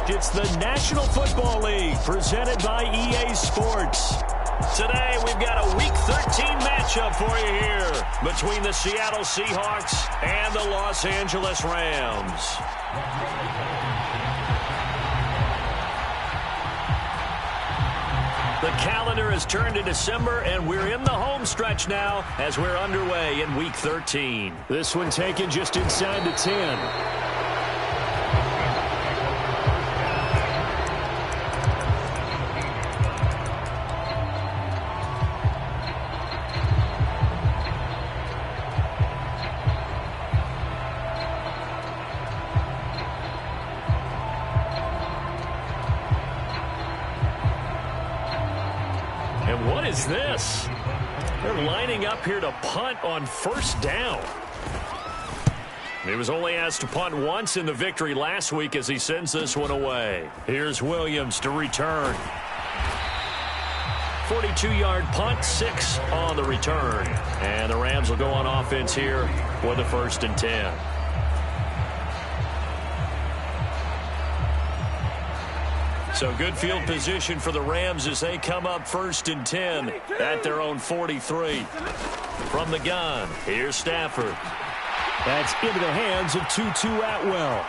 It's the National Football League presented by EA Sports. Today, we've got a Week 13 matchup for you here between the Seattle Seahawks and the Los Angeles Rams. The calendar has turned to December, and we're in the home stretch now as we're underway in Week 13. This one taken just inside the 10. What is this? They're lining up here to punt on first down. He was only asked to punt once in the victory last week as he sends this one away. Here's Williams to return. 42-yard punt, 6 on the return. And the Rams will go on offense here with a 1st and 10. So good field position for the Rams as they come up 1st and 10 at their own 43. From the gun, here's Stafford. That's into the hands of Tutu Atwell.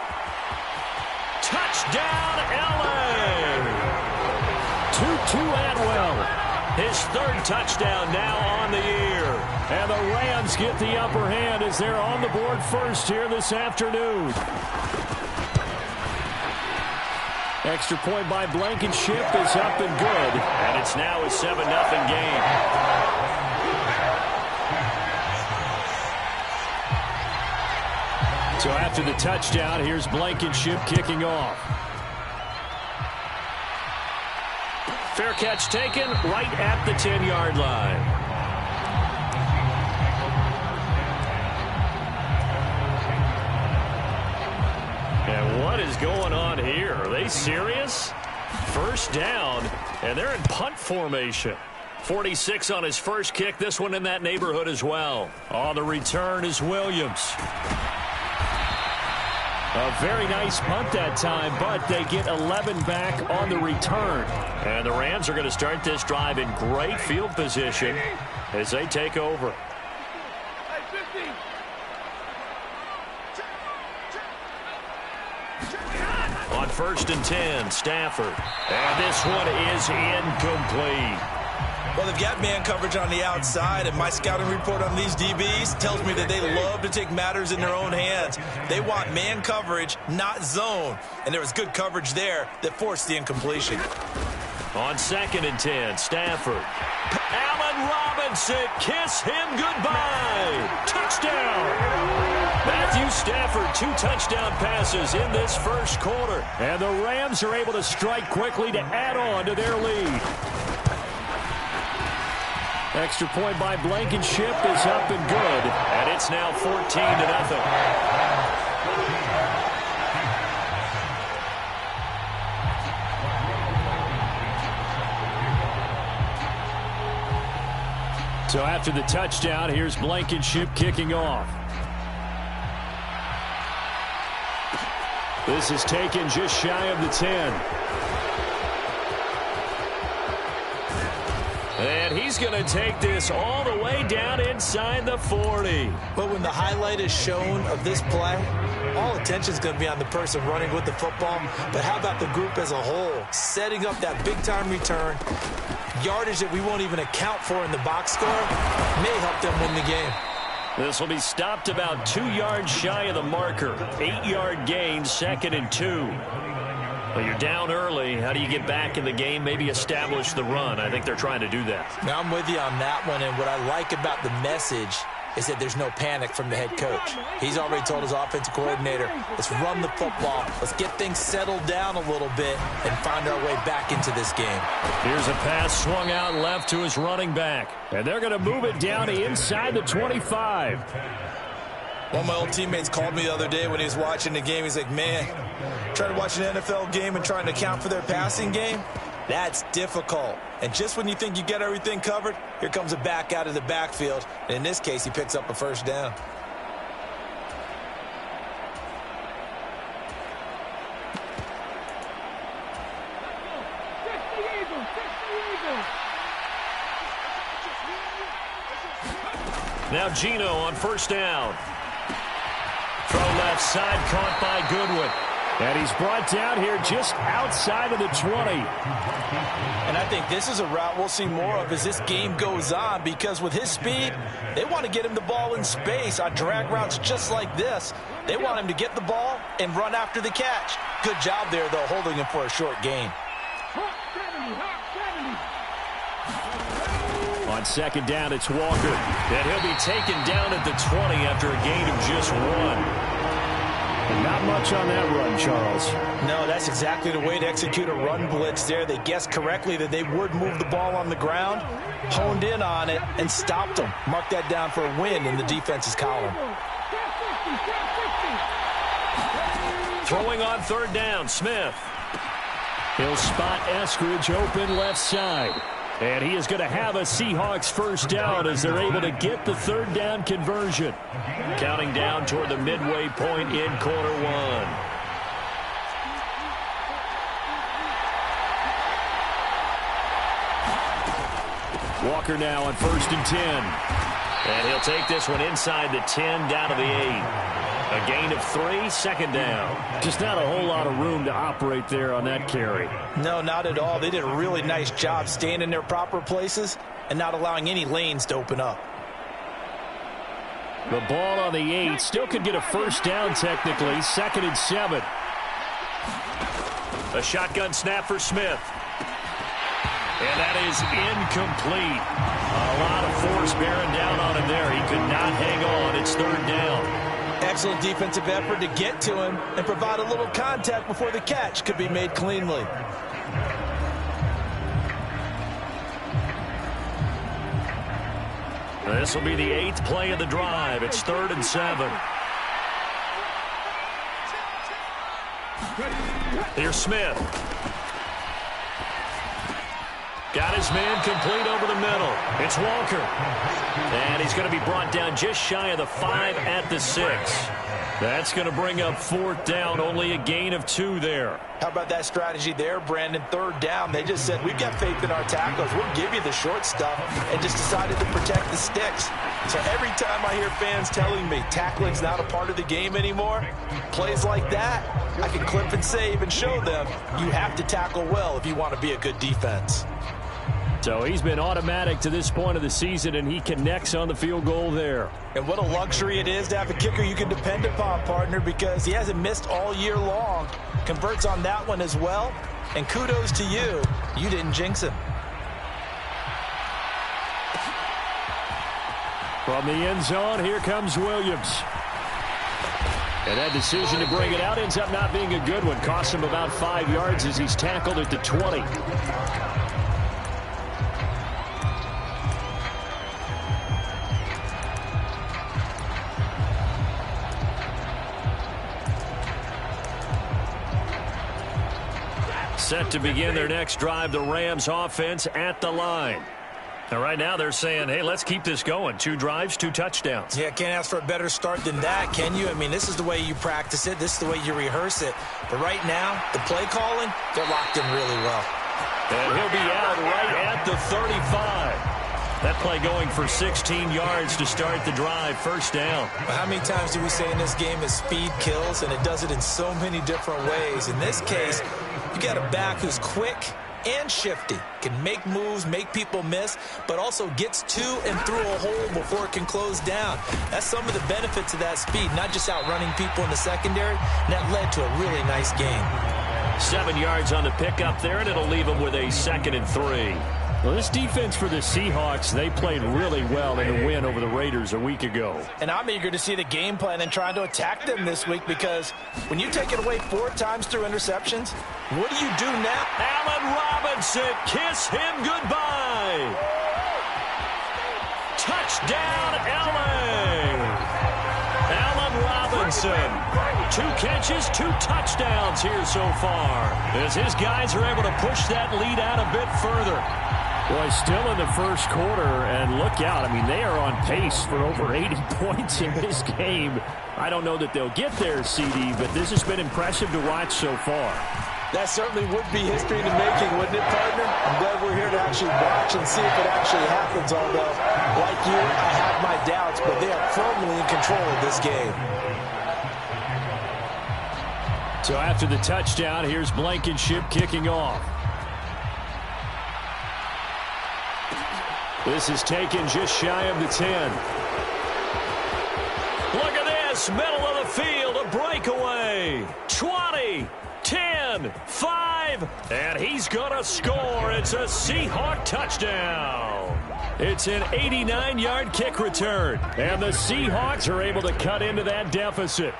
Touchdown, L.A. Tutu Atwell. His 3rd touchdown now on the year. And the Rams get the upper hand as they're on the board first here this afternoon. Extra point by Blankenship is up and good. And it's now a 7-0 game. So after the touchdown, here's Blankenship kicking off. Fair catch taken right at the 10-yard line. And what is going on here? Are they serious? 1st down, and they're in punt formation. 46 on his first kick. This one in that neighborhood as well. On the return is Williams. A very nice punt that time, but they get 11 back on the return. And the Rams are going to start this drive in great field position as they take over. On 1st and 10, Stafford. And this one is incomplete. Well, they've got man coverage on the outside, and my scouting report on these DBs tells me that they love to take matters in their own hands. They want man coverage, not zone. And there was good coverage there that forced the incompletion. On 2nd and 10, Stafford. Allen Robinson, kiss him goodbye. Touchdown. Matthew Stafford, 2 touchdown passes in this first quarter. And the Rams are able to strike quickly to add on to their lead. Extra point by Blankenship is up and good. And it's now 14-0. So after the touchdown, here's Blankenship kicking off. This is taken just shy of the 10. And he's going to take this all the way down inside the 40. But when the highlight is shown of this play, all attention is going to be on the person running with the football. But how about the group as a whole? Setting up that big-time return, yardage that we won't even account for in the box score, may help them win the game. This will be stopped about 2 yards shy of the marker. 8-yard gain, 2nd and 2. Well, you're down early. How do you get back in the game? Maybe establish the run. I think they're trying to do that. Now, I'm with you on that one, and what I like about the message is that there's no panic from the head coach. He's already told his offensive coordinator, let's run the football, let's get things settled down a little bit and find our way back into this game. Here's a pass swung out left to his running back, and they're going to move it down to inside the 25. One of my old teammates called me the other day when he was watching the game. He's like, man, trying to watch an NFL game and trying to account for their passing game, that's difficult. And just when you think you get everything covered, here comes a back out of the backfield. And in this case, he picks up a first down. Now Geno on first down. Throw left side, caught by Goodwin. And he's brought down here just outside of the 20. And I think this is a route we'll see more of as this game goes on, because with his speed, they want to get him the ball in space on drag routes just like this. They want him to get the ball and run after the catch. Good job there, though, holding him for a short gain. On second down, it's Walker. And he'll be taken down at the 20 after a gain of just 1. Not much on that run, Charles. No, that's exactly the way to execute a run blitz there. They guessed correctly that they would move the ball on the ground, honed in on it, and stopped them. Mark that down for a win in the defense's column. Throwing on third down, Smith. He'll spot Eskridge open left side. And he is going to have a Seahawks first down as they're able to get the third down conversion. Counting down toward the midway point in quarter 1. Walker now on first and 10. And he'll take this one inside the 10 down to the 8. A gain of 3, second down. Just not a whole lot of room to operate there on that carry. No, not at all. They did a really nice job staying in their proper places and not allowing any lanes to open up. The ball on the 8 still could get a first down technically. Second and 7. A shotgun snap for Smith. And that is incomplete. A lot of force bearing down on him there. He could not hang on. It's third down. Excellent defensive effort to get to him and provide a little contact before the catch could be made cleanly. This will be the 8th play of the drive. It's third and 7. Here's Smith. Got his man complete over the middle. It's Walker. And he's going to be brought down just shy of the 5 at the 6. That's going to bring up fourth down. Only a gain of 2 there. How about that strategy there, Brandon? Third down. They just said, we've got faith in our tackles. We'll give you the short stuff, and just decided to protect the sticks. So every time I hear fans telling me tackling's not a part of the game anymore, plays like that, I can clip and save and show them you have to tackle well if you want to be a good defense. So he's been automatic to this point of the season, and he connects on the field goal there. And what a luxury it is to have a kicker you can depend upon, partner, because he hasn't missed all year long. Converts on that one as well. And kudos to you. You didn't jinx him. From the end zone, here comes Williams. And that decision to bring it out ends up not being a good one. Costs him about 5 yards as he's tackled at the 20. Set to begin their next drive, the Rams offense at the line. Now, right now they're saying, hey, let's keep this going. 2 drives, 2 touchdowns. Yeah, can't ask for a better start than that, can you? I mean, this is the way you practice it. This is the way you rehearse it. But right now, the play calling, they're locked in really well. And he'll be out right at the 35. That play going for 16 yards to start the drive. First down. Well, how many times do we say in this game that speed kills, and it does it in so many different ways? In this case, you got a back who's quick and shifty, can make moves, make people miss, but also gets to and through a hole before it can close down. That's some of the benefits of that speed, not just outrunning people in the secondary, and that led to a really nice game. 7 yards on the pickup there, and it'll leave them with a 2nd and 3. Well, this defense for the Seahawks, they played really well in the win over the Raiders a week ago. And I'm eager to see the game plan and trying to attack them this week, because when you take it away 4 times through interceptions, what do you do now? Allen Robinson, kiss him goodbye. Touchdown, Allen. Allen Robinson. 2 catches, 2 touchdowns here so far, as his guys are able to push that lead out a bit further. Boy, still in the first quarter, and look out. I mean, they are on pace for over 80 points in this game. I don't know that they'll get there, CD, but this has been impressive to watch so far. That certainly would be history in the making, wouldn't it, partner? I'm glad we're here to actually watch and see if it actually happens, although Like you, I have my doubts, but they are firmly in control of this game. So after the touchdown, here's Blankenship kicking off. This is taken just shy of the 10. Look at this, middle of the field, a breakaway. 20, 10, 5, and he's going to score. It's a Seahawk touchdown. It's an 89-yard kick return, and the Seahawks are able to cut into that deficit.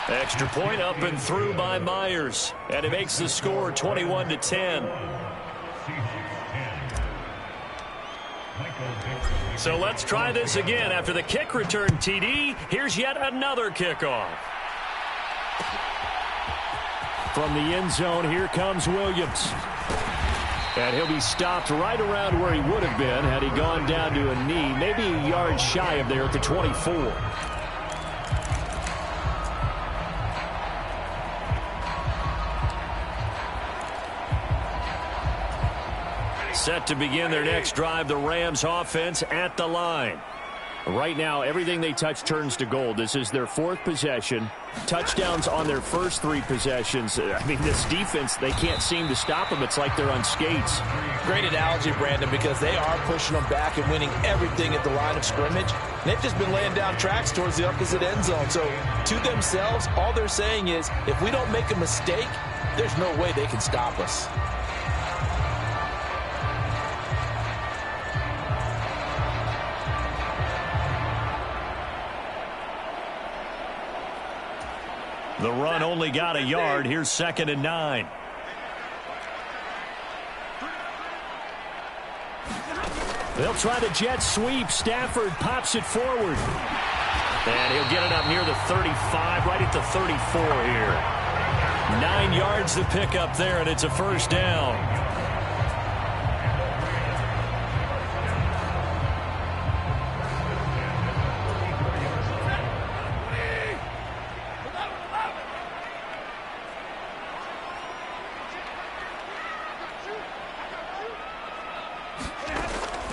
Extra point up and through by Myers, and it makes the score 21-10. So let's try this again. After the kick return TD, here's yet another kickoff. From the end zone, here comes Williams. And he'll be stopped right around where he would have been had he gone down to a knee, maybe a yard shy of there at the 24. Set to begin their next drive, the Rams offense at the line. Right now, everything they touch turns to gold. This is their fourth possession. Touchdowns on their first three possessions. I mean, this defense, they can't seem to stop them. It's like they're on skates. Great analogy, Brandon, because they are pushing them back and winning everything at the line of scrimmage. And they've just been laying down tracks towards the opposite end zone. So, to themselves, all they're saying is, if we don't make a mistake, there's no way they can stop us. The run only got a yard. Here's 2nd and 9. They'll try the jet sweep. Stafford pops it forward. And he'll get it up near the 35, right at the 34 here. 9 yards to pick up there, and it's a first down.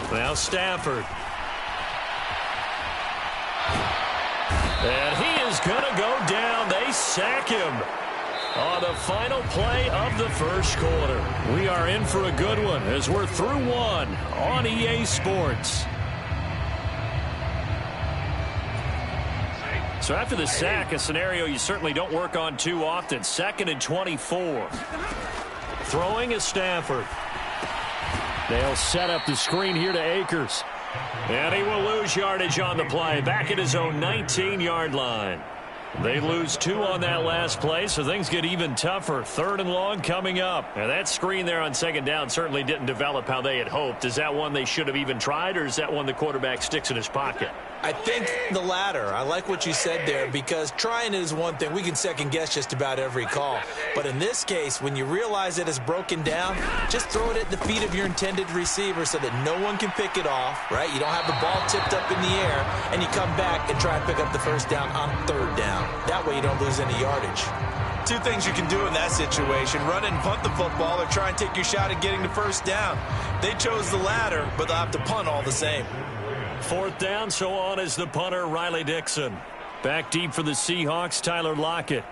Now Stafford. And he is going to go down. They sack him on the final play of the first quarter. We are in for a good one as we're through one on EA Sports. So after the sack, a scenario you certainly don't work on too often. 2nd and 24. Throwing is Stafford. They'll set up the screen here to Akers. And he will lose yardage on the play, back at his own 19-yard line. They lose 2 on that last play, so things get even tougher. 3rd and long coming up. And that screen there on 2nd down certainly didn't develop how they had hoped. Is that one they should have even tried, or is that one the quarterback sticks in his pocket? I think the latter. I like what you said there, because trying it is one thing. We can second guess just about every call. But in this case, when you realize it is broken down, just throw it at the feet of your intended receiver so that no one can pick it off, right? You don't have the ball tipped up in the air, and you come back and try and pick up the first down on 3rd down. That way you don't lose any yardage. 2 things you can do in that situation: run and punt the football, or try and take your shot at getting the first down. They chose the latter, but they'll have to punt all the same. 4th down, so on is the punter, Riley Dixon. Back deep for the Seahawks, Tyler Lockett.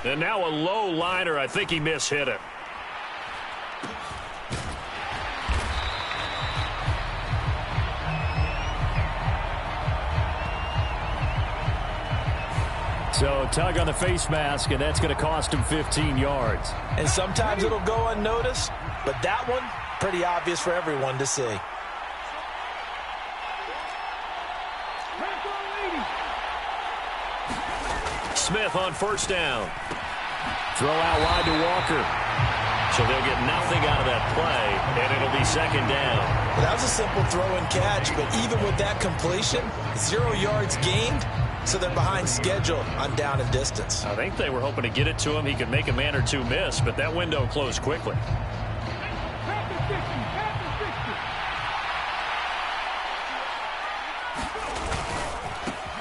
And now a low liner. I think he mishit it. So tug on the face mask, and that's going to cost him 15 yards. And sometimes it'll go unnoticed, but that one, pretty obvious for everyone to see. Smith on 1st down. Throw out wide to Walker. So they'll get nothing out of that play, and it'll be 2nd down. Well, that was a simple throw and catch, but even with that completion, 0 yards gained, so they're behind schedule on down and distance. I think they were hoping to get it to him. He could make a man or two miss, but that window closed quickly.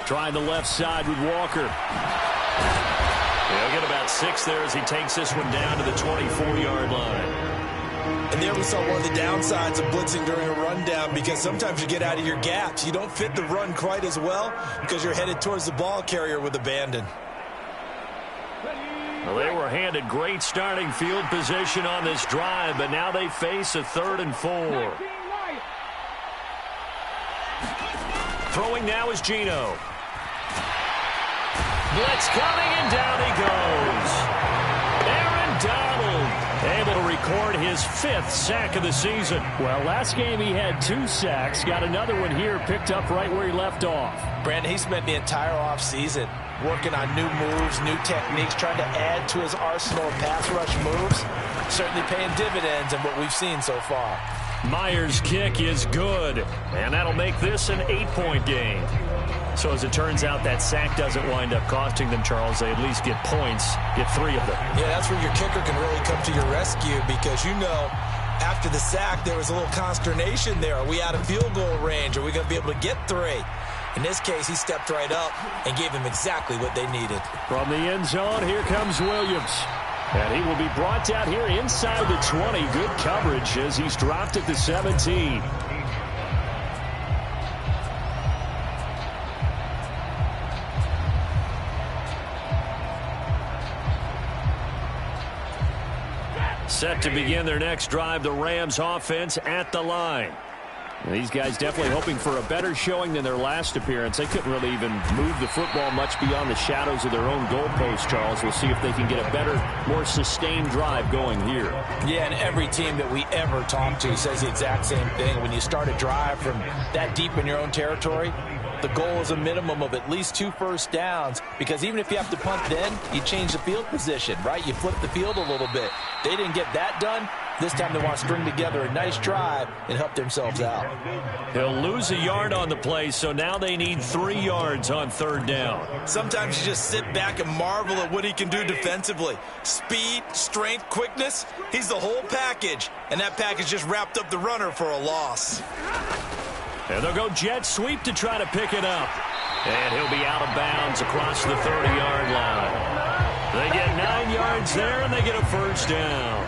Trying the left side with Walker. He'll get about 6 there as he takes this one down to the 24-yard line. And there we saw one of the downsides of blitzing during a rundown, because sometimes you get out of your gaps. You don't fit the run quite as well because you're headed towards the ball carrier with abandon. Well, they were handed great starting field position on this drive, but now they face a 3rd and 4. Throwing now is Geno. Blitz coming, and down he goes. Aaron Donald able to record his 5th sack of the season. Well, last game he had 2 sacks. Got another one here, picked up right where he left off. Brandon, he spent the entire offseason working on new moves, new techniques, trying to add to his arsenal of pass rush moves. Certainly paying dividends in what we've seen so far. Myers' kick is good, and that'll make this an 8-point game. So as it turns out, that sack doesn't wind up costing them, Charles. They at least get points, get 3 of them. Yeah, that's where your kicker can really come to your rescue, because you know after the sack there was a little consternation there. Are we out of field goal range? Are we going to be able to get 3? In this case, he stepped right up and gave them exactly what they needed. From the end zone, here comes Williams. And he will be brought down here inside the 20. Good coverage as he's dropped at the 17. Set to begin their next drive, the Rams offense at the line. These guys definitely hoping for a better showing than their last appearance. They couldn't really even move the football much beyond the shadows of their own goalpost, Charles. We'll see if they can get a better, more sustained drive going here. Yeah, and every team that we ever talk to says the exact same thing. When you start a drive from that deep in your own territory, the goal is a minimum of at least 2 first downs, because even if you have to punt then, you change the field position, right? You flip the field a little bit. They didn't get that done. This time they want to string together a nice drive and help themselves out. He'll lose a yard on the play, so now they need 3 yards on 3rd down. Sometimes you just sit back and marvel at what he can do defensively. Speed, strength, quickness, he's the whole package. And that package just wrapped up the runner for a loss. And they'll go jet sweep to try to pick it up. And he'll be out of bounds across the 30-yard line. They get 9 yards there, and they get a first down.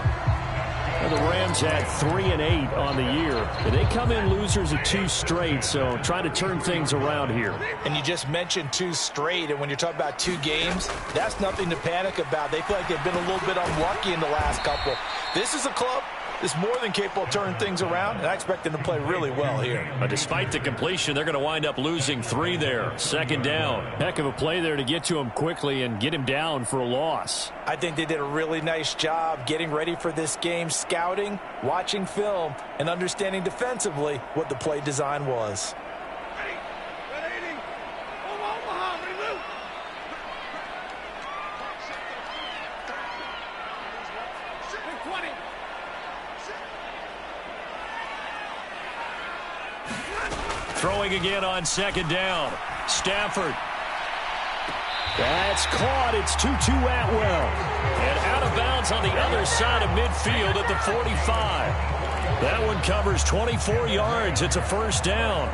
And the Rams had 3 and 8 on the year. And they come in losers of 2 straight, so try to turn things around here. And you just mentioned 2 straight, and when you're talking about 2 games, that's nothing to panic about. They feel like they've been a little bit unlucky in the last couple. This is a club that's more than capable of turning things around, and I expect them to play really well here. But despite the completion, they're going to wind up losing 3 there. 2nd down. Heck of a play there to get to him quickly and get him down for a loss. I think they did a really nice job getting ready for this game, scouting, watching film, and understanding defensively what the play design was. Throwing again on 2nd down. Stafford. That's caught. It's Tutu Atwell. And out of bounds on the other side of midfield at the 45. That one covers 24 yards. It's a first down.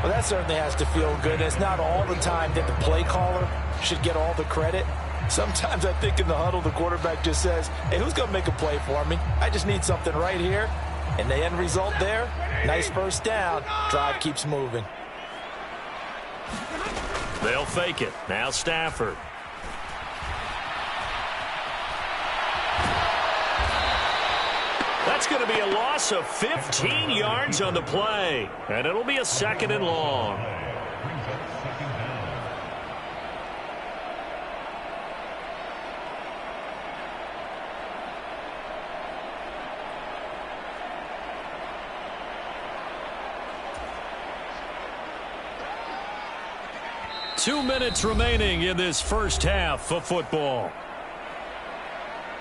Well, that certainly has to feel good. It's not all the time that the play caller should get all the credit. Sometimes I think in the huddle, the quarterback just says, hey, who's going to make a play for me? I just need something right here. And the end result there, nice first down. Drive keeps moving. They'll fake it. Now Stafford. That's going to be a loss of 15 yards on the play. And it'll be a 2nd and long. Two minutes remaining in this first half of football.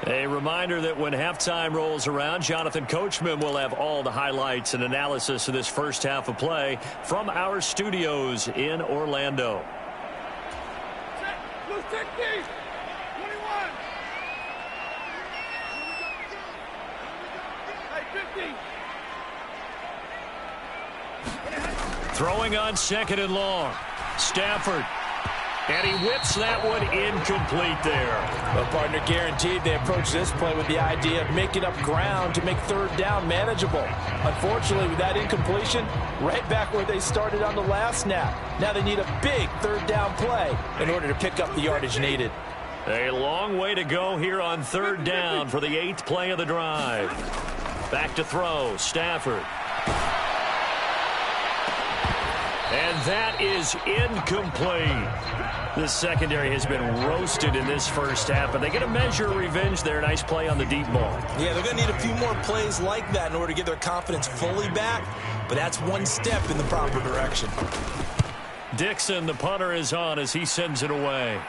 A reminder that when halftime rolls around, Jonathan Coachman will have all the highlights and analysis of this first half of play from our studios in Orlando. Throwing on 2nd and long. Stafford. And he whips that one incomplete there. Well, partner, guaranteed they approach this play with the idea of making up ground to make 3rd down manageable. Unfortunately, with that incompletion, right back where they started on the last snap. Now they need a big 3rd down play in order to pick up the yardage needed. A long way to go here on 3rd down for the 8th play of the drive. Back to throw. Stafford. And that is incomplete. The secondary has been roasted in this first half, but they get a measure of revenge there. Nice play on the deep ball. Yeah, they're going to need a few more plays like that in order to get their confidence fully back, but that's one step in the proper direction. Dixon, the punter, is on as he sends it away.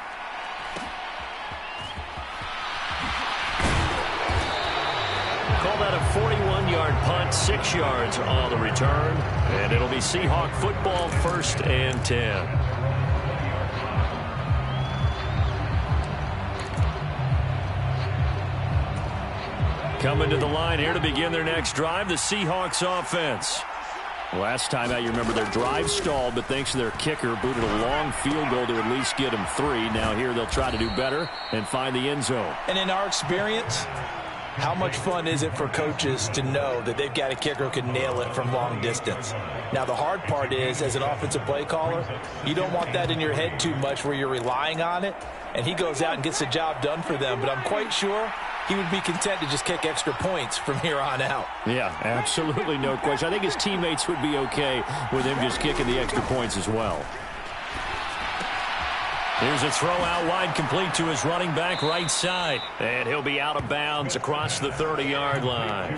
Call that a 41-yard punt, 6 yards on the return. And it'll be Seahawk football, 1st and 10. Coming to the line here to begin their next drive, the Seahawks offense. Last time out, you remember their drive stalled, but thanks to their kicker, booted a long field goal to at least get them 3. Now here they'll try to do better and find the end zone. And in our experience, how much fun is it for coaches to know that they've got a kicker who can nail it from long distance? Now, the hard part is, as an offensive play caller, you don't want that in your head too much where you're relying on it, and he goes out and gets the job done for them. But I'm quite sure he would be content to just kick extra points from here on out. Yeah, absolutely no question. I think his teammates would be okay with him just kicking the extra points as well. Here's a throw out wide, complete to his running back right side. And he'll be out of bounds across the 30-yard line.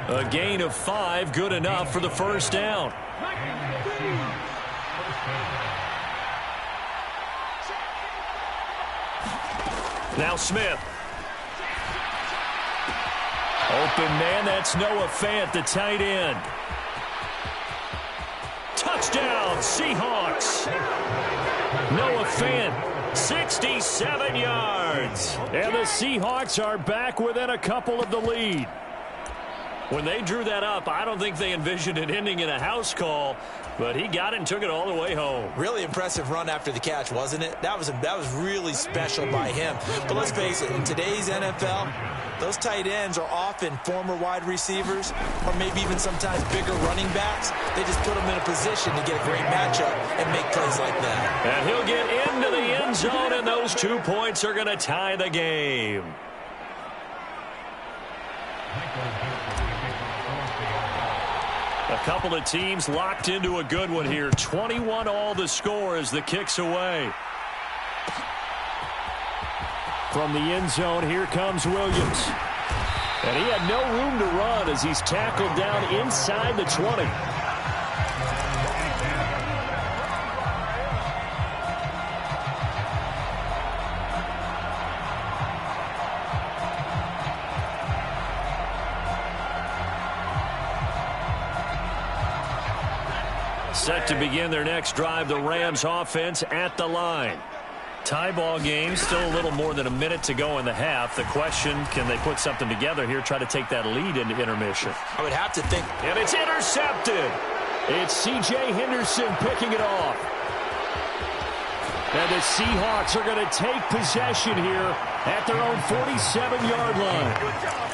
A gain of 5, good enough for the 1st down. Now Smith. Open man, that's Noah Fant, the tight end. Touchdown, Seahawks. Noah Fant, 67 yards. And the Seahawks are back within a couple of the lead. When they drew that up, I don't think they envisioned it ending in a house call, but he got it and took it all the way home. Really impressive run after the catch, wasn't it? That was really special by him. But let's face it, in today's NFL, those tight ends are often former wide receivers or maybe even sometimes bigger running backs. They just put them in a position to get a great matchup and make plays like that. And he'll get into the end zone, and those 2 points are going to tie the game. A couple of teams locked into a good one here. 21 all the score as the kick's away. From the end zone, here comes Williams. And he had no room to run as he's tackled down inside the 20. Set to begin their next drive, the Rams offense at the line. Tie ball game, still a little more than a minute to go in the half. The question, can they put something together here, try to take that lead into intermission? I would have to think. And it's intercepted. It's C.J. Henderson picking it off. And the Seahawks are going to take possession here at their own 47-yard line.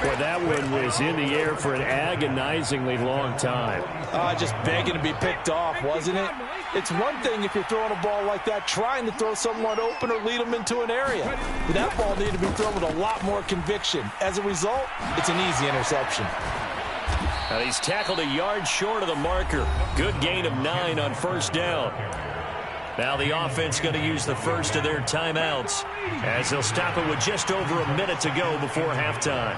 Boy, that one was in the air for an agonizingly long time. Just begging to be picked off, wasn't it? It's one thing if you're throwing a ball like that, trying to throw someone open or lead them into an area. But that ball needed to be thrown with a lot more conviction. As a result, it's an easy interception. And he's tackled a yard short of the marker. Good gain of 9 on 1st down. Now the offense going to use the first of their timeouts as they'll stop it with just over a minute to go before halftime.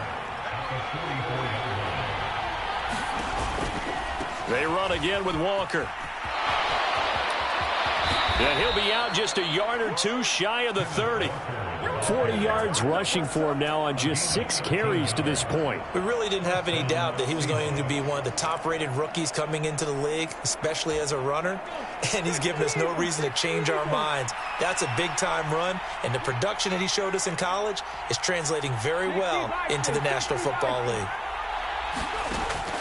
They run again with Walker. And he'll be out just a yard or two shy of the 30. 40 yards rushing for him now on just 6 carries to this point. We really didn't have any doubt that he was going to be one of the top-rated rookies coming into the league, especially as a runner. And he's given us no reason to change our minds. That's a big-time run, and the production that he showed us in college is translating very well into the National Football League.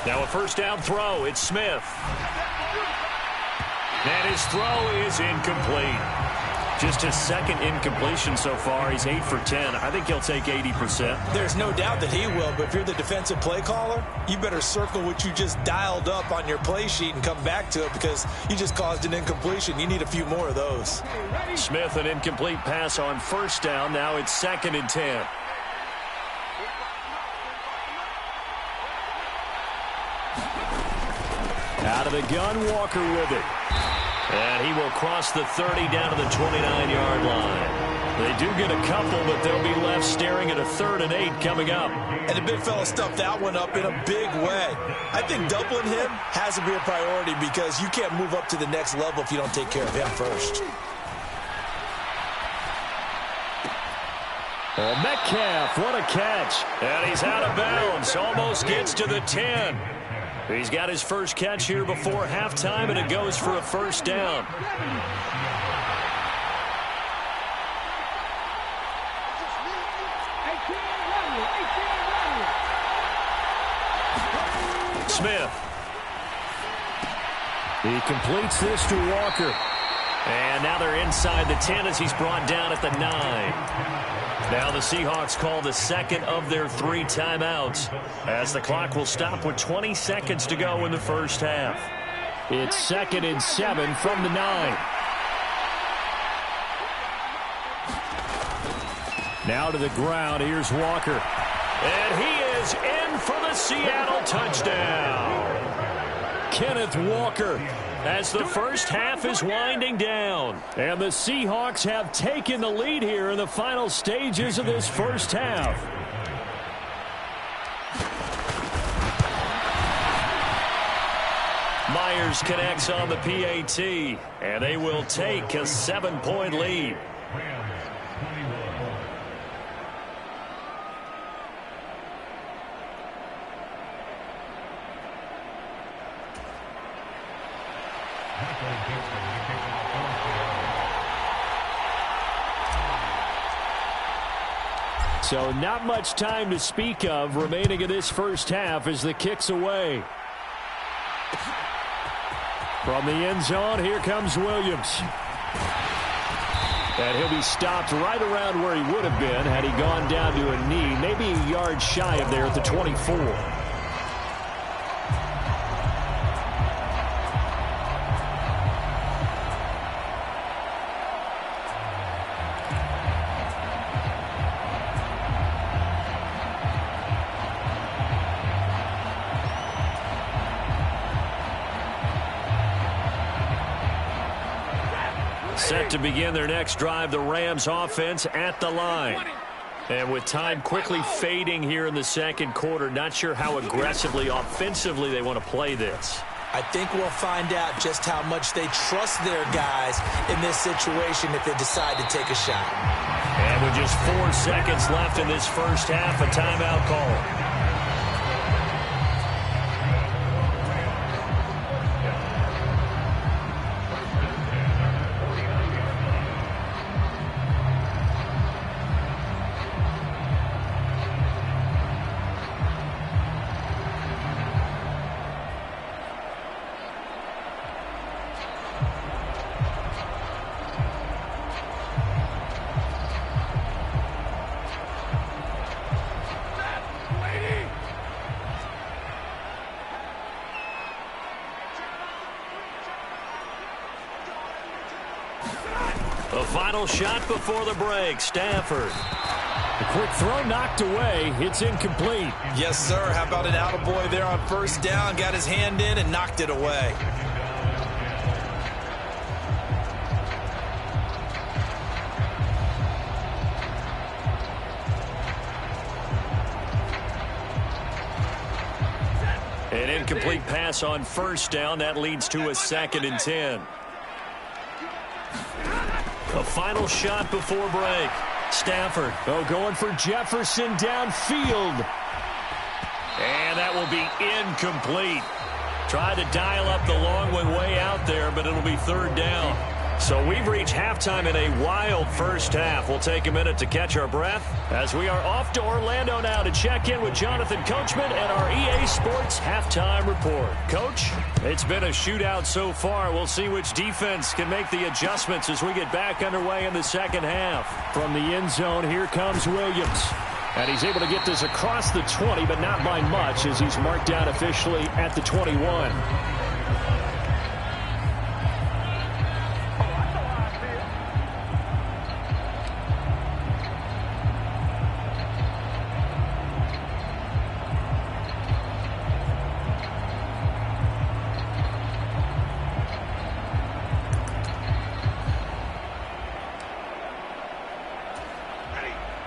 Now a first down throw. It's Smith. And his throw is incomplete. Just his second incompletion so far. He's 8 for 10. I think he'll take 80%. There's no doubt that he will, but if you're the defensive play caller, you better circle what you just dialed up on your play sheet and come back to it because you just caused an incompletion. You need a few more of those. Smith, an incomplete pass on first down. Now it's 2nd and 10. Out of the gun, Walker with it. And he will cross the 30 down to the 29-yard line. They do get a couple, but they'll be left staring at a 3rd and 8 coming up. And the big fella stuffed that one up in a big way. I think doubling him has to be a priority because you can't move up to the next level if you don't take care of him first. Oh, Metcalf, what a catch. And he's out of bounds. Almost gets to the 10. He's got his first catch here before halftime, and it goes for a first down. Smith. He completes this to Walker. And now they're inside the 10 as he's brought down at the 9. Now the Seahawks call the second of their 3 timeouts as the clock will stop with 20 seconds to go in the first half. It's 2nd and 7 from the 9. Now to the ground. Here's Walker. And he is in for the Seattle touchdown. Kenneth Walker. As the first half is winding down. And the Seahawks have taken the lead here in the final stages of this first half. Myers connects on the PAT, and they will take a 7-point lead. So not much time to speak of remaining in this first half as the kick's away. From the end zone, here comes Williams. And he'll be stopped right around where he would have been had he gone down to a knee, maybe a yard shy of there at the 24. Set to begin their next drive, the Rams offense at the line. And with time quickly fading here in the second quarter, not sure how aggressively, offensively they want to play this. I think we'll find out just how much they trust their guys in this situation if they decide to take a shot. And with just 4 seconds left in this first half, a timeout call. The final shot before the break, Stafford. The quick throw knocked away. It's incomplete. Yes, sir. How about an attaboy there on first down? Got his hand in and knocked it away. An incomplete pass on first down. That leads to a 2nd and 10. A final shot before break. Stafford. Going for Jefferson downfield. And that will be incomplete. Tried to dial up the long one way out there, but it'll be third down. So we've reached halftime in a wild first half. We'll take a minute to catch our breath as we are off to Orlando now to check in with Jonathan Coachman and our EA Sports Halftime Report. Coach, it's been a shootout so far. We'll see which defense can make the adjustments as we get back underway in the second half. From the end zone, here comes Williams. And he's able to get this across the 20, but not by much as he's marked down officially at the 21.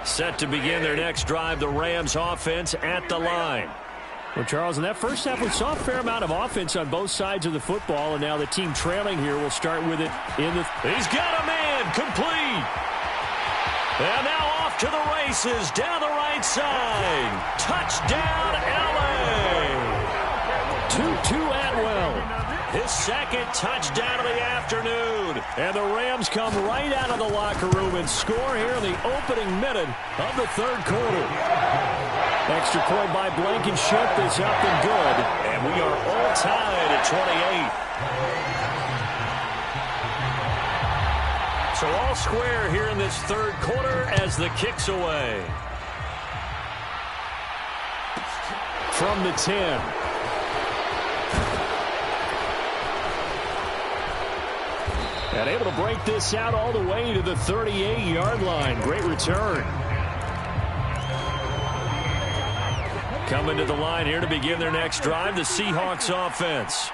Set to begin their next drive, the Rams offense at the line. Well, Charles, in that first half, we saw a fair amount of offense on both sides of the football, and now the team trailing here will start with it in the... He's got a man, complete. And now off to the races, down the right side. Touchdown, L.A. Tutu Atwell. His second touchdown of the afternoon. And the Rams come right out of the locker room and score here in the opening minute of the third quarter. Extra point by Blankenship is up and good. And we are all tied at 28. So all square here in this third quarter as the kick's away. From the 10. And able to break this out all the way to the 38-yard line. Great return. Coming to the line here to begin their next drive, the Seahawks offense.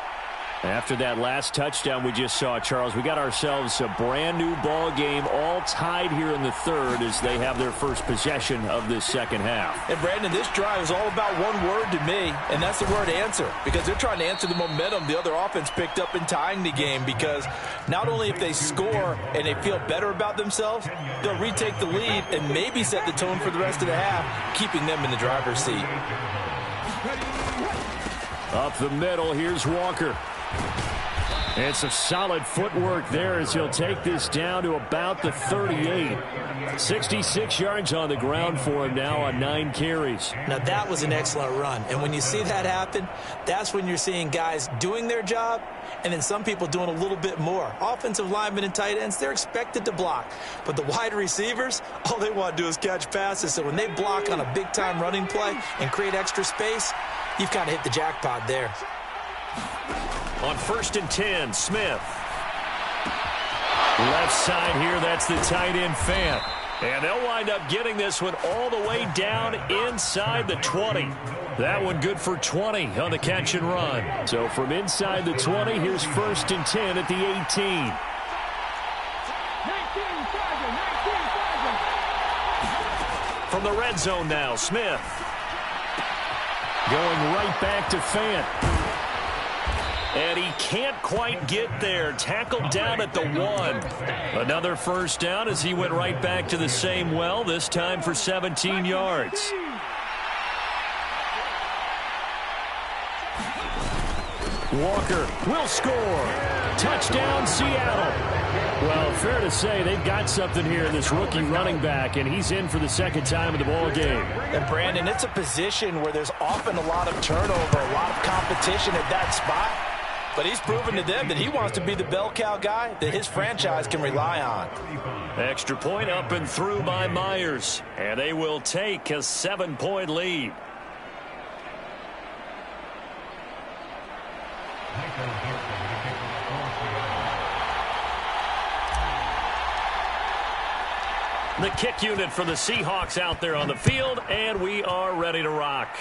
After that last touchdown we just saw, Charles, we got ourselves a brand new ball game, all tied here in the third as they have their first possession of this second half. And Brandon, this drive is all about one word to me, and that's the word answer, because they're trying to answer the momentum the other offense picked up in tying the game, because not only if they score and they feel better about themselves, they'll retake the lead and maybe set the tone for the rest of the half, keeping them in the driver's seat. Up the middle, here's Walker. And some solid footwork there as he'll take this down to about the 38. 66 yards on the ground for him now on 9 carries. Now that was an excellent run. And when you see that happen, that's when you're seeing guys doing their job and then some people doing a little bit more. Offensive linemen and tight ends, they're expected to block. But the wide receivers, all they want to do is catch passes. So when they block on a big-time running play and create extra space, you've kind of hit the jackpot there. On 1st and 10, Smith. Left side here, that's the tight end Fant. And they'll wind up getting this one all the way down inside the 20. That one good for 20 on the catch and run. So from inside the 20, here's 1st and 10 at the 18. From the red zone now, Smith. Going right back to Fant. And he can't quite get there. Tackled down at the 1. Another first down as he went right back to the same well, this time for 17 yards. Walker will score. Touchdown, Seattle. Well, fair to say they've got something here in this rookie running back, and he's in for the second time in the ball game. And, Brandon, it's a position where there's often a lot of turnover, a lot of competition at that spot. But he's proven to them that he wants to be the bell cow guy that his franchise can rely on. Extra point up and through by Myers. And they will take a 7-point lead. The kick unit for the Seahawks out there on the field, and we are ready to rock.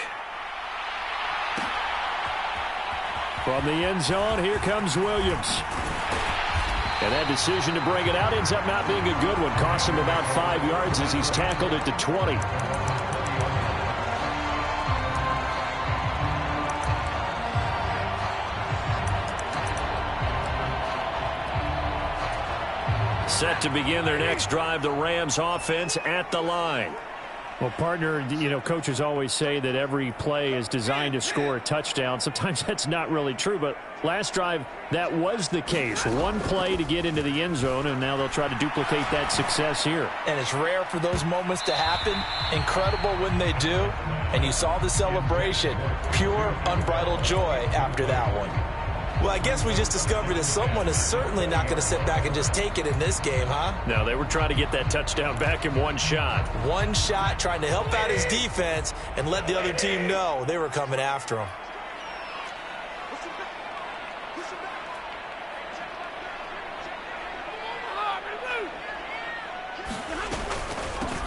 From the end zone, here comes Williams. And that decision to bring it out ends up not being a good one. Costs him about 5 yards as he's tackled at the 20. Set to begin their next drive, the Rams offense at the line. Well, partner, coaches always say that every play is designed to score a touchdown. Sometimes that's not really true, but last drive, that was the case. One play to get into the end zone, and now they'll try to duplicate that success here. And it's rare for those moments to happen. Incredible when they do. And you saw the celebration. Pure, unbridled joy after that one. Well, I guess we just discovered that someone is certainly not going to sit back and just take it in this game, huh? No, they were trying to get that touchdown back in one shot. One shot, trying to help out his defense and let the other team know they were coming after him.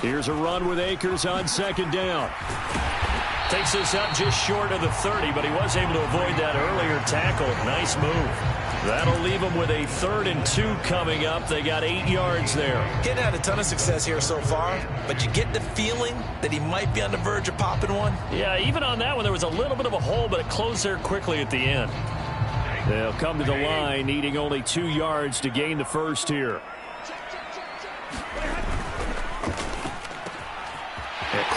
Here's a run with Akers on second down. Takes this up just short of the 30, but he was able to avoid that earlier tackle. Nice move. That'll leave them with a 3rd and 2 coming up. They got 8 yards there. Getting had a ton of success here so far, but you get the feeling that he might be on the verge of popping one. Yeah, even on that one, there was a little bit of a hole, but it closed there quickly at the end. They'll come to the line, needing only 2 yards to gain the first here.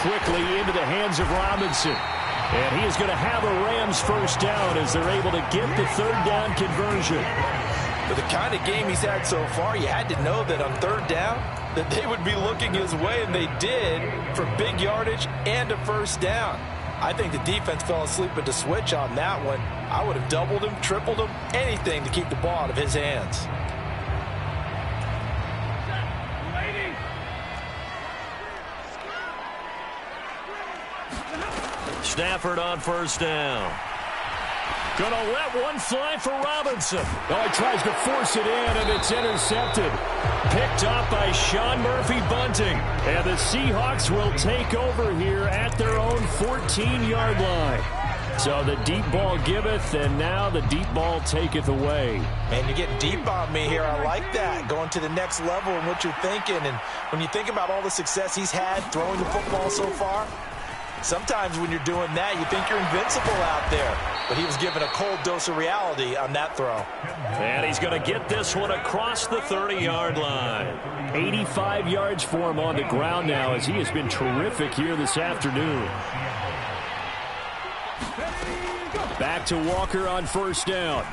Quickly into the hands of Robinson. And he is going to have a Rams first down as they're able to get the 3rd down conversion. With the kind of game he's had so far, you had to know that on 3rd down that they would be looking his way, and they did, for big yardage and a first down. I think the defense fell asleep at the switch on that one. I would have doubled him, tripled him, anything to keep the ball out of his hands. Stafford on first down. Gonna let one fly for Robinson. Oh, he tries to force it in, and it's intercepted. Picked up by Sean Murphy-Bunting. And the Seahawks will take over here at their own 14-yard line. So the deep ball giveth, and now the deep ball taketh away. Man, you get deep on me here. I like that. Going to the next level in what you're thinking. And when you think about all the success he's had throwing the football so far, sometimes when you're doing that, you think you're invincible out there. But he was given a cold dose of reality on that throw. And he's going to get this one across the 30-yard line. 85 yards for him on the ground now, as he has been terrific here this afternoon. Back to Walker on first down.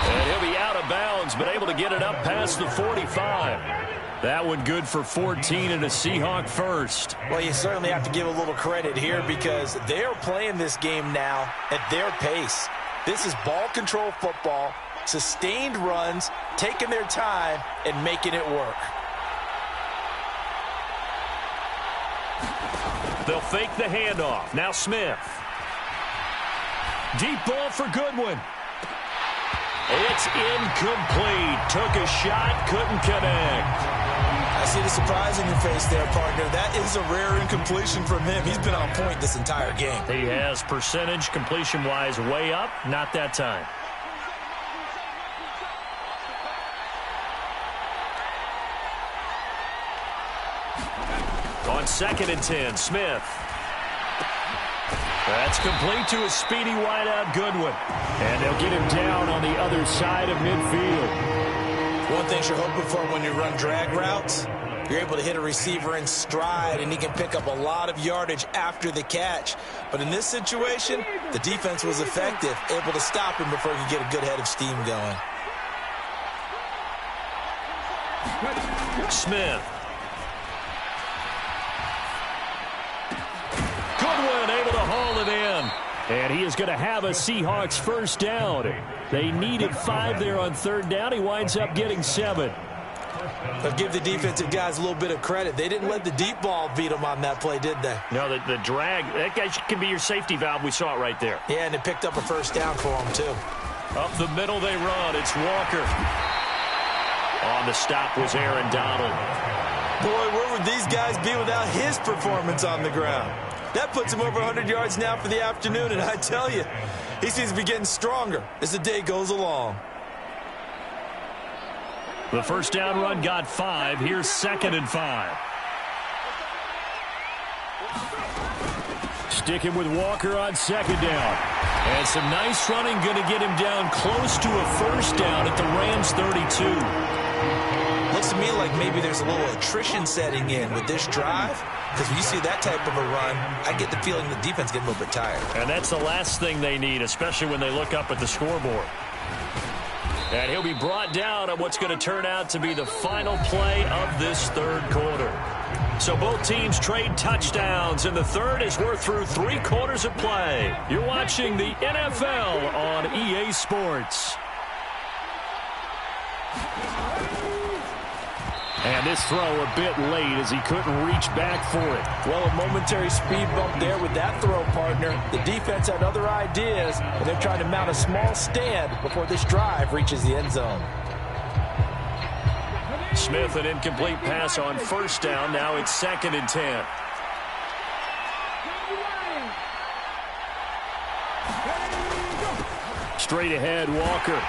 And he'll be out of bounds, but able to get it up past the 45. That one good for 14 and a Seahawk first. Well, you certainly have to give a little credit here because they're playing this game now at their pace. This is ball control football, sustained runs, taking their time, and making it work. They'll fake the handoff. Now Smith. Deep ball for Goodwin. It's incomplete. Took a shot, couldn't connect. I see the surprise in your face there, partner. That is a rare incompletion from him. He's been on point this entire game. He has percentage completion-wise way up. Not that time. On 2nd and 10, Smith. That's complete to a speedy wideout Goodwin. And they'll get him down on the other side of midfield. One thing you're hoping for when you run drag routes, you're able to hit a receiver in stride, and he can pick up a lot of yardage after the catch. But in this situation, the defense was effective, able to stop him before he could get a good head of steam going. Smith. Goodwin able to haul it in. And he is going to have a Seahawks first down. They needed 5 there on 3rd down. He winds up getting 7. But give the defensive guys a little bit of credit. They didn't let the deep ball beat them on that play, did they? No, the drag, that guy can be your safety valve. We saw it right there. Yeah, and it picked up a first down for them, too. Up the middle they run. It's Walker. On the stop was Aaron Donald. Boy, where would these guys be without his performance on the ground? That puts him over 100 yards now for the afternoon, and I tell you, he seems to be getting stronger as the day goes along. The first down run got 5. Here's 2nd and 5. Sticking with Walker on second down. And some nice running going to get him down close to a first down at the Rams 32. Looks to me like maybe there's a little attrition setting in with this drive. Because when you see that type of a run, I get the feeling the defense getting a little bit tired. And that's the last thing they need, especially when they look up at the scoreboard. And he'll be brought down on what's going to turn out to be the final play of this third quarter. So both teams trade touchdowns, and the third as we're through 3 quarters of play. You're watching the NFL on EA Sports. And this throw a bit late as he couldn't reach back for it. Well, a momentary speed bump there with that throw, partner. The defense had other ideas, and they're trying to mount a small stand before this drive reaches the end zone. Smith, an incomplete pass on first down. Now it's 2nd and 10. Straight ahead, Walker.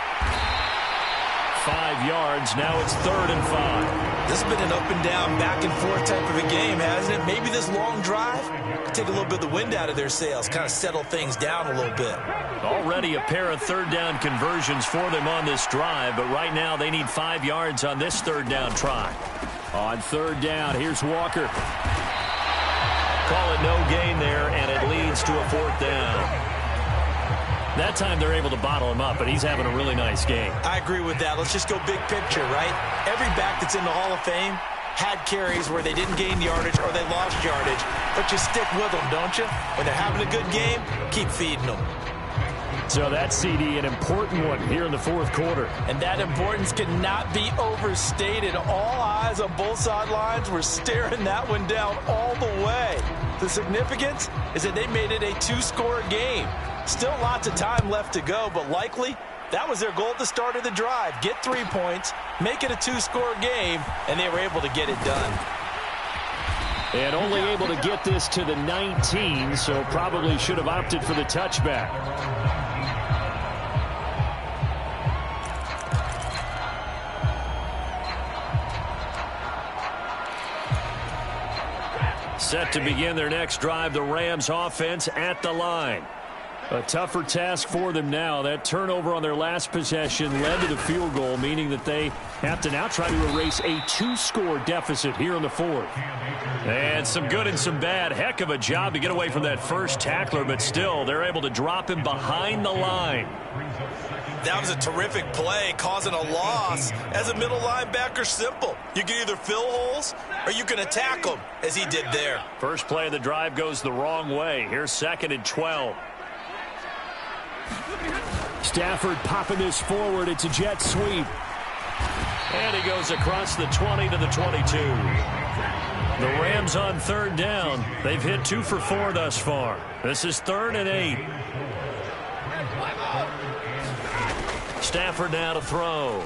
5 yards. Now it's 3rd and 5. This has been an up and down, back and forth type of a game, hasn't it? Maybe this long drive could take a little bit of the wind out of their sails, kind of settle things down a little bit. Already a pair of 3rd down conversions for them on this drive, but right now they need 5 yards on this 3rd down try. On 3rd down, here's Walker. Call it no gain there, and it leads to a 4th down. That time they're able to bottle him up, and he's having a really nice game. I agree with that. Let's just go big picture, right? Every back that's in the Hall of Fame had carries where they didn't gain yardage or they lost yardage, but you stick with them, don't you? When they're having a good game, keep feeding them. So that CD, an important one here in the 4th quarter. And that importance cannot be overstated. All eyes on both sidelines were staring that one down all the way. The significance is that they made it a 2-score game. Still lots of time left to go, but likely that was their goal at the start of the drive. Get 3 points, make it a 2-score game, and they were able to get it done. And only able to get this to the 19, so probably should have opted for the touchback. Set to begin their next drive, the Rams offense at the line. A tougher task for them now. That turnover on their last possession led to the field goal, meaning that they have to now try to erase a 2-score deficit here in the 4th. And some good and some bad. Heck of a job to get away from that first tackler, but still, they're able to drop him behind the line. That was a terrific play, causing a loss. As a middle linebacker, simple. You can either fill holes or you can attack them, as he did there. First play of the drive goes the wrong way. Here's 2nd and 12. Stafford popping this forward. It's a jet sweep. And he goes across the 20 to the 22. The Rams on 3rd down. They've hit 2 for 4 thus far. This is 3rd and 8. Stafford now to throw.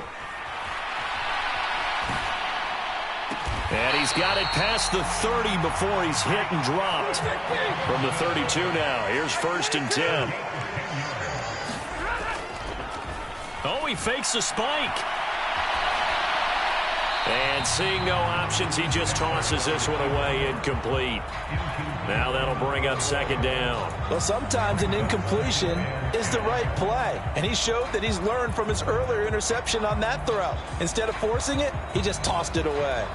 And he's got it past the 30 before he's hit and dropped. From the 32 now. Here's 1st and 10. Oh, he fakes a spike. And seeing no options, he just tosses this one away, incomplete. Now that'll bring up 2nd down. Well, sometimes an incompletion is the right play. And he showed that he's learned from his earlier interception on that throw. Instead of forcing it, he just tossed it away.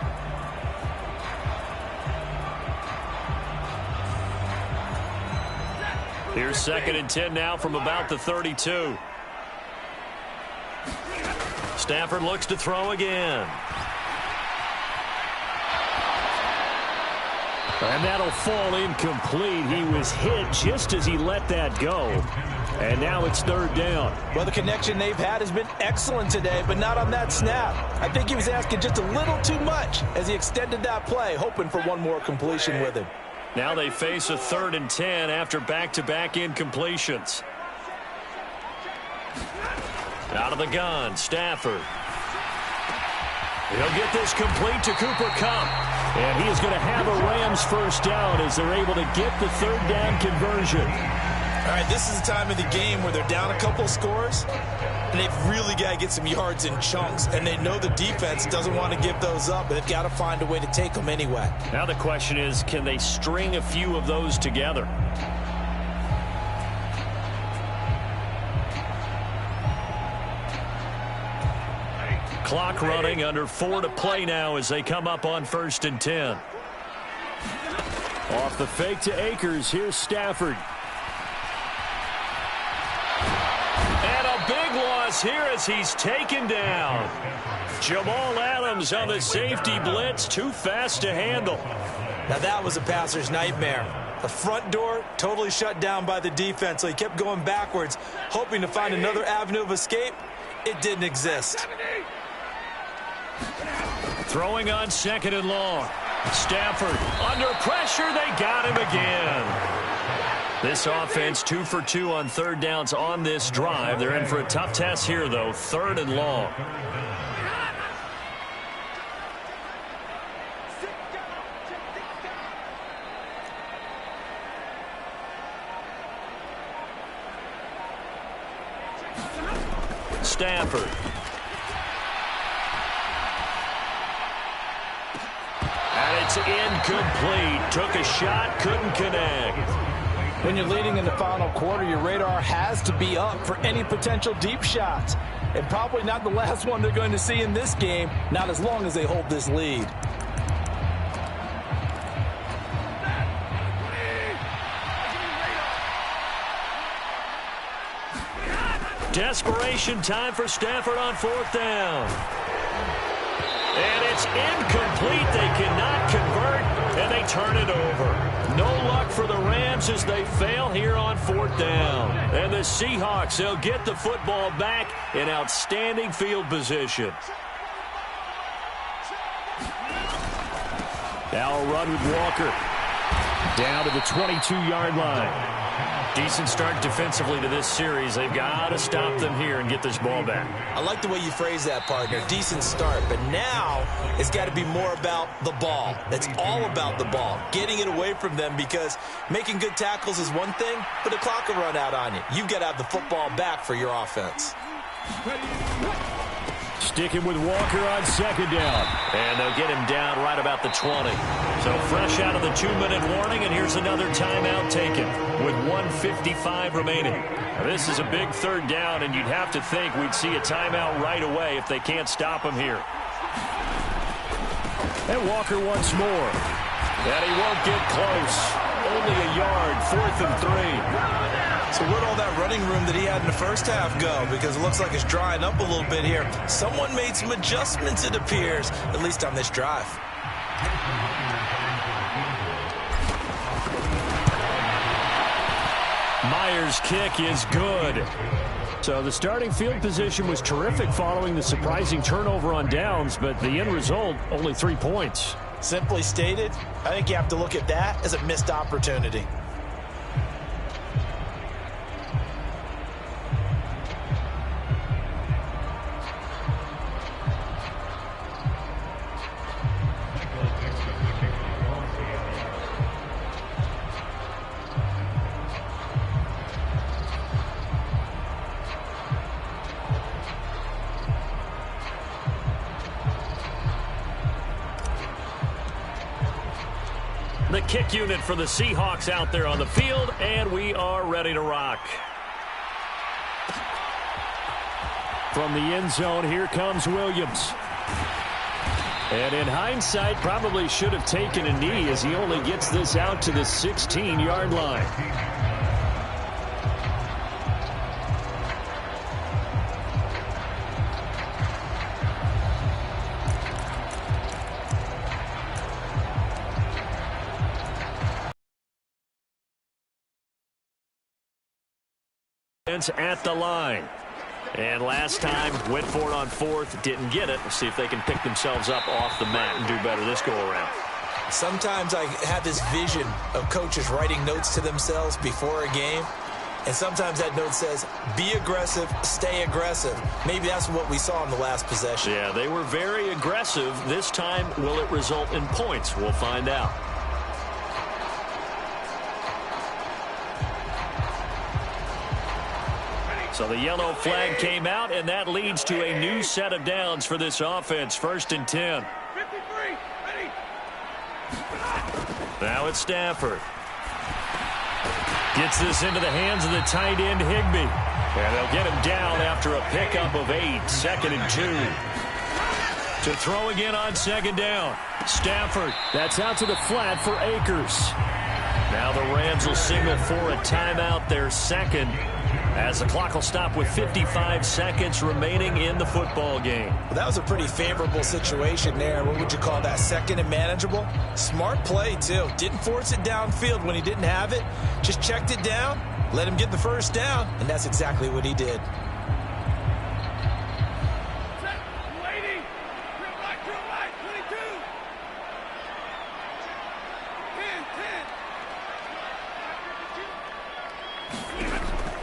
Here's 2nd and 10 now from about the 32. Stafford looks to throw again. And that'll fall incomplete. He was hit just as he let that go. And now it's 3rd down. Well, the connection they've had has been excellent today, but not on that snap. I think he was asking just a little too much as he extended that play, hoping for one more completion with him. Now they face a 3rd and 10 after back-to-back incompletions. Out of the gun, Stafford. He'll get this complete to Cooper Kupp. And he is going to have a Rams 1st down as they're able to get the 3rd down conversion. All right, this is the time of the game where they're down a couple scores, and they've really got to get some yards in chunks, and they know the defense doesn't want to give those up, but they've got to find a way to take them anyway. Now the question is, can they string a few of those together? Clock running, under 4 to play now as they come up on 1st and 10. Off the fake to Akers, here's Stafford. And a big loss here as he's taken down. Jamal Adams on the safety blitz, too fast to handle. Now that was a passer's nightmare. The front door totally shut down by the defense, so he kept going backwards, hoping to find another avenue of escape. It didn't exist. Throwing on 2nd and long. Stafford under pressure. They got him again. This offense 2 for 2 on 3rd downs on this drive. They're in for a tough test here, though. 3rd and long. Stafford. And it's incomplete. Took a shot, couldn't connect. When you're leading in the final quarter, your radar has to be up for any potential deep shots. And probably not the last one they're going to see in this game, not as long as they hold this lead. Desperation time for Stafford on 4th down. And it's incomplete. They cannot convert, and they turn it over. No luck for the Rams as they fail here on 4th down. And the Seahawks, they'll get the football back in outstanding field position. Now a run with Walker. Down to the 22-yard line. Decent start defensively to this series. They've got to stop them here and get this ball back. I like the way you phrase that, partner. Decent start. But now it's got to be more about the ball. It's all about the ball. Getting it away from them, because making good tackles is one thing, but the clock will run out on you. You've got to have the football back for your offense. Sticking with Walker on 2nd down. And they'll get him down right about the 20. So fresh out of the 2-minute warning, and here's another timeout taken with 1:55 remaining. Now, this is a big 3rd down, and you'd have to think we'd see a timeout right away if they can't stop him here. And Walker once more. And he won't get close. Only a yard, 4th and 3. So where'd all that running room that he had in the first half go? Because it looks like it's drying up a little bit here. Someone made some adjustments, it appears, at least on this drive. Myers' kick is good. So the starting field position was terrific following the surprising turnover on downs, but the end result, only 3 points. Simply stated, I think you have to look at that as a missed opportunity. The kick unit for the Seahawks out there on the field, and we are ready to rock. From the end zone, here comes Williams. And in hindsight, probably should have taken a knee as he only gets this out to the 16-yard line. At the line. And last time, went for it on 4th, didn't get it. We'll see if they can pick themselves up off the mat and do better this go-around. Sometimes I have this vision of coaches writing notes to themselves before a game, and sometimes that note says, be aggressive, stay aggressive. Maybe that's what we saw in the last possession. Yeah, they were very aggressive. This time, will it result in points? We'll find out. So the yellow flag came out, and that leads to a new set of downs for this offense. 1st and 10. Now it's Stafford. Gets this into the hands of the tight end, Higbee. And they'll get him down after a pickup of 8. 2nd and 2. To throw again on 2nd down. Stafford. That's out to the flat for Akers. Now the Rams will signal for a timeout, their 2nd, as the clock will stop with 55 seconds remaining in the football game. Well, that was a pretty favorable situation there. What would you call that? 2nd and manageable? Smart play, too. Didn't force it downfield when he didn't have it. Just checked it down, let him get the 1st down, and that's exactly what he did.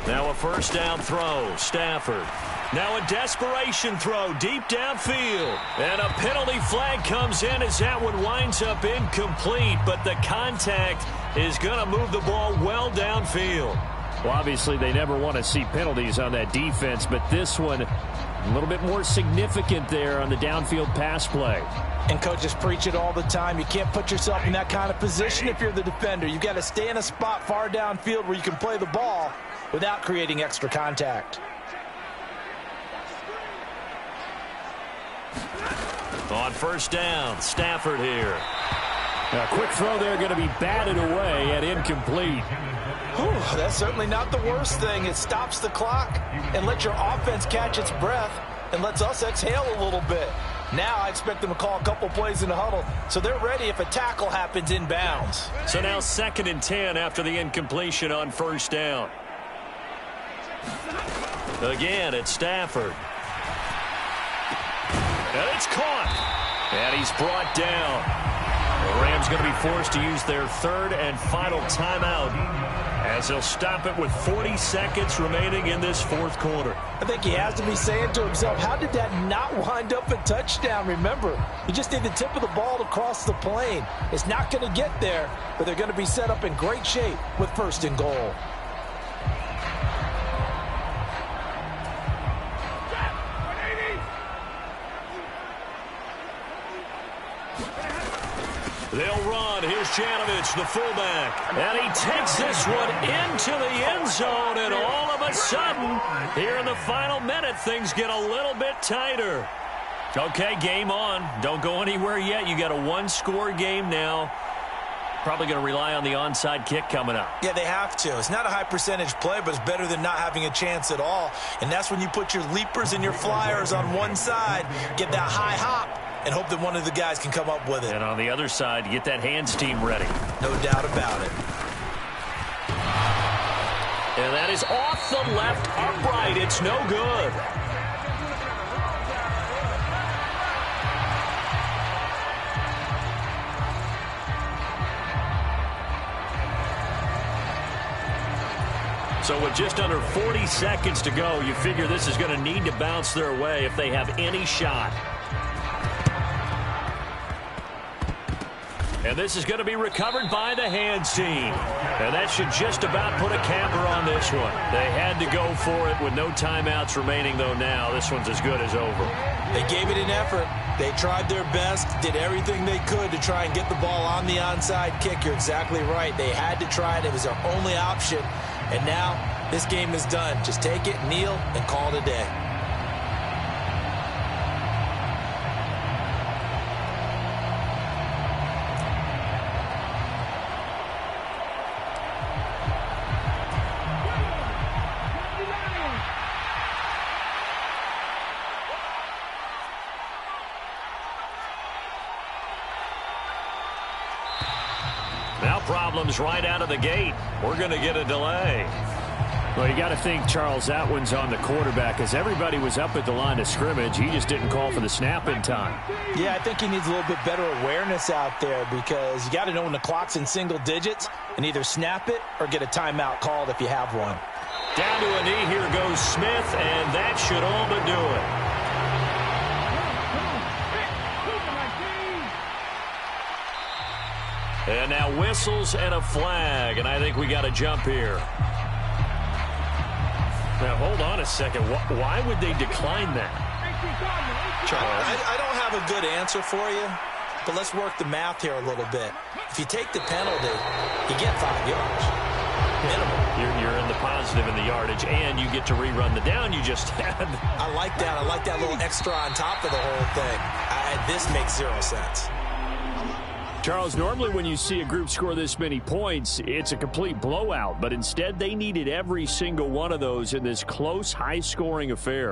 Now a 1st down throw. Stafford. Now a desperation throw deep downfield. And a penalty flag comes in as that one winds up incomplete. But the contact is going to move the ball well downfield. Well, obviously they never want to see penalties on that defense. But this one, a little bit more significant there on the downfield pass play. And coaches preach it all the time. You can't put yourself in that kind of position if you're the defender. You've got to stay in a spot far downfield where you can play the ball without creating extra contact. On 1st down, Stafford here. A quick throw there going to be batted away and incomplete. Whew, that's certainly not the worst thing. It stops the clock and lets your offense catch its breath and lets us exhale a little bit. Now I expect them to call a couple plays in the huddle so they're ready if a tackle happens inbounds. So now 2nd and 10 after the incompletion on 1st down. Again, it's Stafford. And it's caught. And he's brought down. The Rams going to be forced to use their 3rd and final timeout as they'll stop it with 40 seconds remaining in this 4th quarter. I think he has to be saying to himself, how did that not wind up a touchdown? Remember, you just need the tip of the ball to cross the plane. It's not going to get there, but they're going to be set up in great shape with 1st and goal. They'll run. Here's Janovich, the fullback. And he takes this one into the end zone. And all of a sudden, here in the final minute, things get a little bit tighter. Okay, game on. Don't go anywhere yet. You got a 1-score game now. Probably going to rely on the onside kick coming up. Yeah, they have to. It's not a high percentage play, but it's better than not having a chance at all. And that's when you put your leapers and your flyers on one side, get that high hop, and hope that one of the guys can come up with it. And on the other side, get that hands team ready. No doubt about it. And that is off the left upright. It's no good. So with just under 40 seconds to go, you figure this is going to need to bounce their way if they have any shot. And this is going to be recovered by the hands team. And that should just about put a capper on this one. They had to go for it with no timeouts remaining, though now. This one's as good as over. They gave it an effort. They tried their best, did everything they could to try and get the ball on the onside kick. You're exactly right. They had to try it. It was their only option. And now this game is done. Just take it, kneel, and call it a day. Now problems right out of the gate. We're going to get a delay. Well, you got to think, Charles, that one's on the quarterback as everybody was up at the line of scrimmage. He just didn't call for the snap in time. Yeah, I think he needs a little bit better awareness out there because you got to know when the clock's in single digits and either snap it or get a timeout called if you have one. Down to a knee. Here goes Smith, and that should all but do it. And now whistles and a flag, and I think we got to jump here. Now, hold on a second. Why would they decline that? Charles? I don't have a good answer for you, but let's work the math here a little bit. If you take the penalty, you get 5 yards. Minimum. You're in the positive in the yardage, and you get to rerun the down you just had. I like that. I like that little extra on top of the whole thing. This makes 0 sense. Charles, normally when you see a group score this many points, it's a complete blowout. But instead, they needed every single one of those in this close, high-scoring affair.